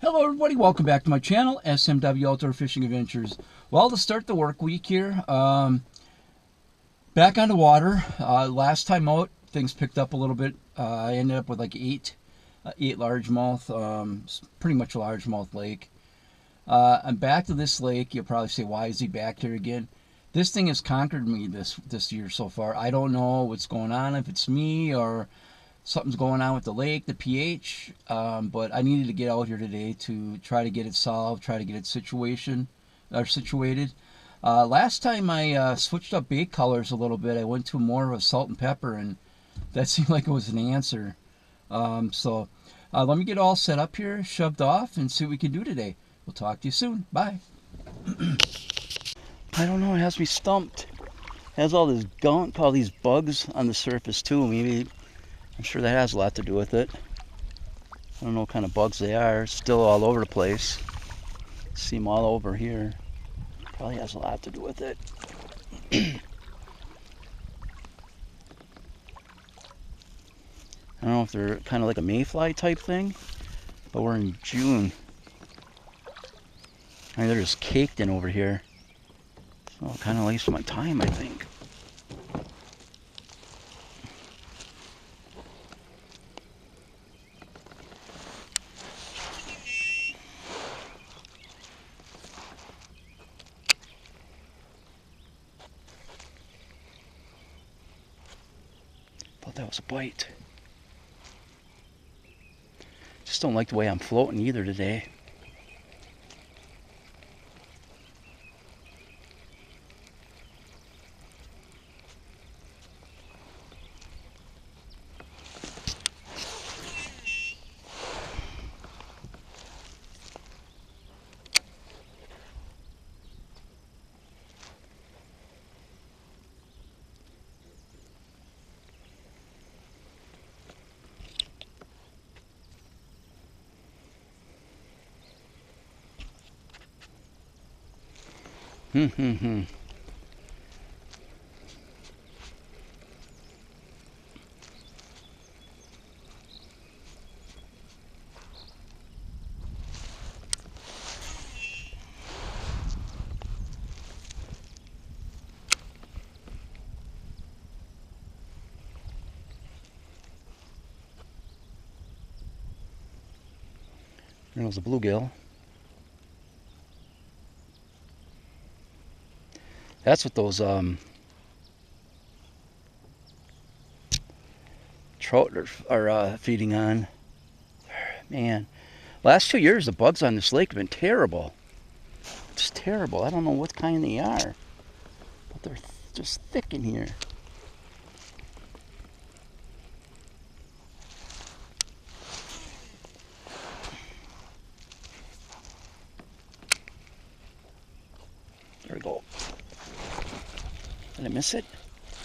Hello everybody, welcome back to my channel, S.M.W. Outdoor Fishing Adventures. Well, to start the work week here, back on the water. Last time out, things picked up a little bit. I ended up with like eight largemouth, pretty much a largemouth lake. I'm back to this lake. You'll probably say, why is he back here again? This thing has conquered me this year so far. I don't know what's going on, if it's me or something's going on with the lake, the pH, but I needed to get out here today to try to get it solved, try to get it situated. Last time I switched up bait colors a little bit. I went to more of a salt and pepper, and that seemed like it was an answer. So let me get all set up here, shoved off, and see what we can do today. We'll talk to you soon. Bye. I don't know, it has me stumped. It has all this gunk, all these bugs on the surface too. Maybe I'm sure that has a lot to do with it. I don't know what kind of bugs they are. Still all over the place. See them all over here. Probably has a lot to do with it. I don't know if they're kind of like a mayfly type thing, but we're in June. I mean, they're just caked in over here. So it kind of wastes my time, I think. Thought that was a bite. Just don't like the way I'm floating either today. There was a bluegill. That's what those trout are feeding on. Man, last 2 years the bugs on this lake have been terrible. Just terrible. I don't know what kind they are, but they're just thick in here. There we go. Did I miss it?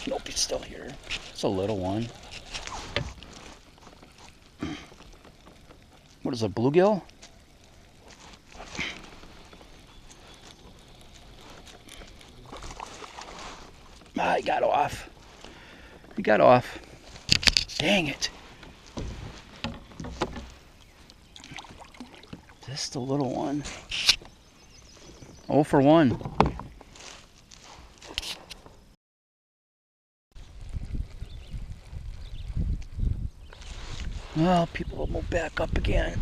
Nope, he's still here. It's a little one. What is a bluegill? Ah, he got off. He got off. Dang it. Just a little one. 0 for 1. Well, people will move back up again.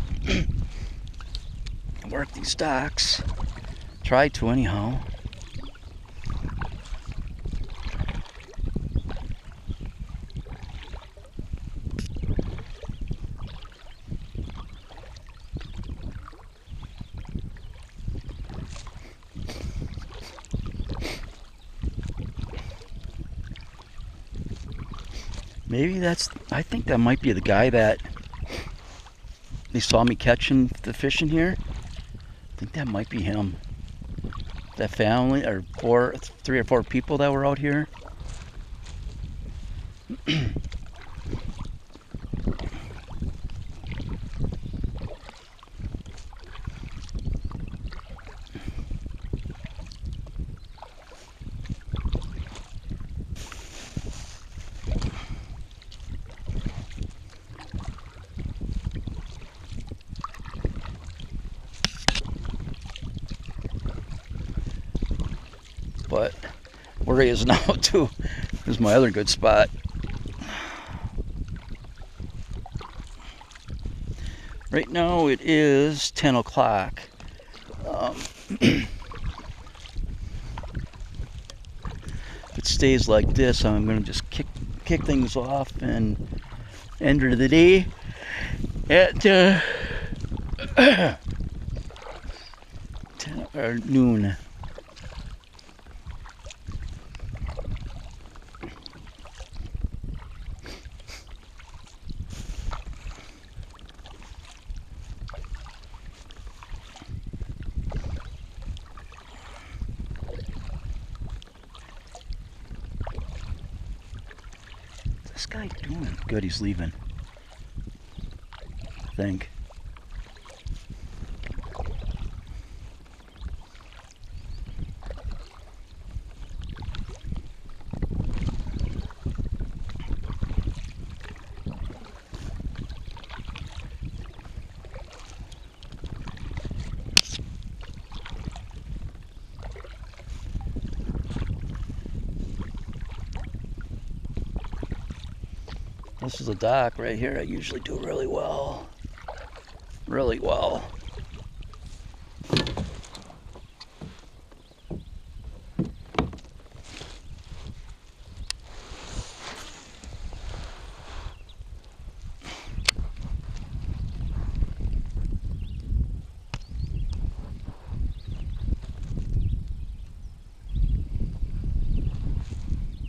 Work these docks. Try to anyhow. Maybe I think that might be the guy that they saw me catching the fish in here. I think that might be him. That family, or 3 or 4 people that were out here. but where he is now too is my other good spot. Right now it is 10 o'clock. If it stays like this, I'm going to just kick things off and end of the day at 10 or noon. This guy doing good. He's leaving, I think. This is a dock right here. I usually do really well. Really well.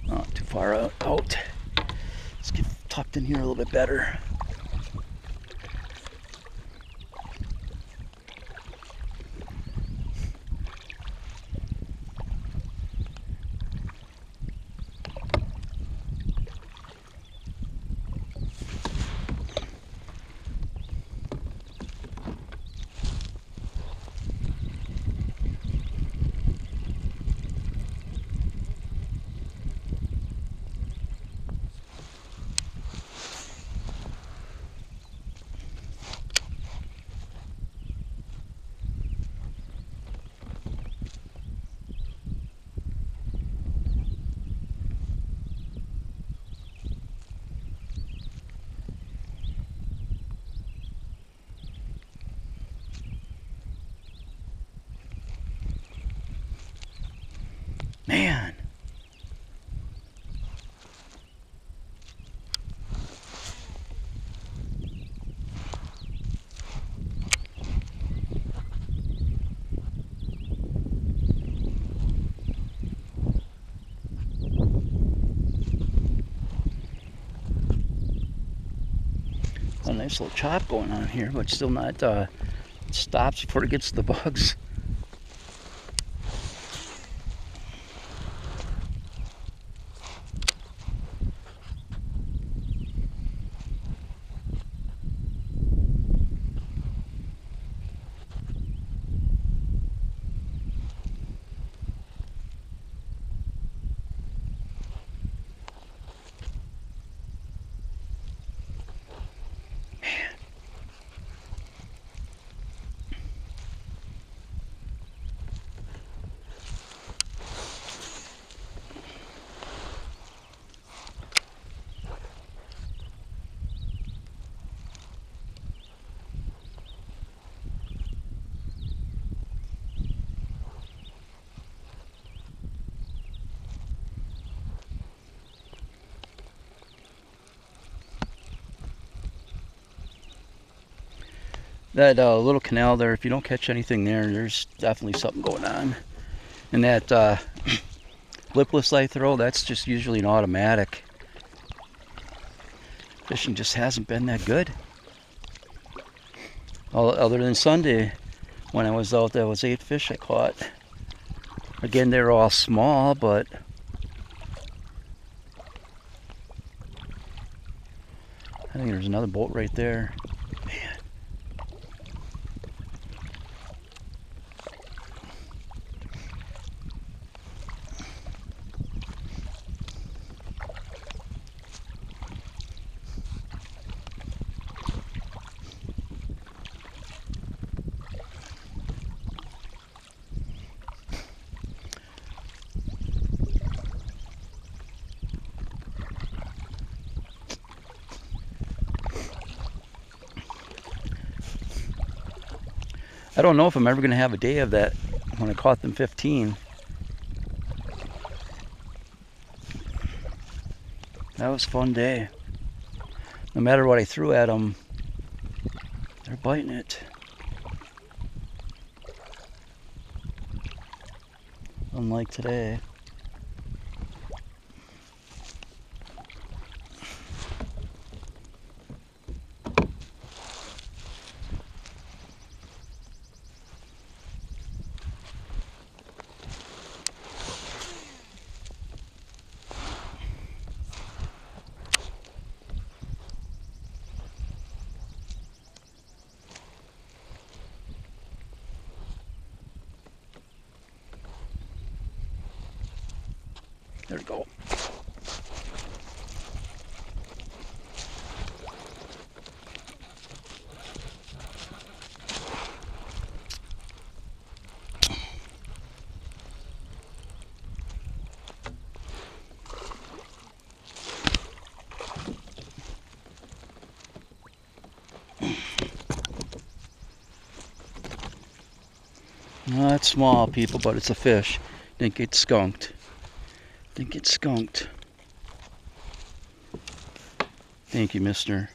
Not too far out. Let's get tucked in here a little bit better. Man. A nice little chop going on here, but still not stops before it gets to the bugs. That little canal there, if you don't catch anything there, there's definitely something going on. And that lipless I throw, that's just usually an automatic. Fishing just hasn't been that good. Other than Sunday, when I was out, there was 8 fish I caught. Again, they were all small, but I think there's another boat right there. Man. I don't know if I'm ever going to have a day of that when I caught them 15. That was a fun day. No matter what I threw at them, they're biting it. Unlike today. There we go. Well, it's small, people, but it's a fish. Didn't get skunked. Didn't get skunked. Thank you, mister.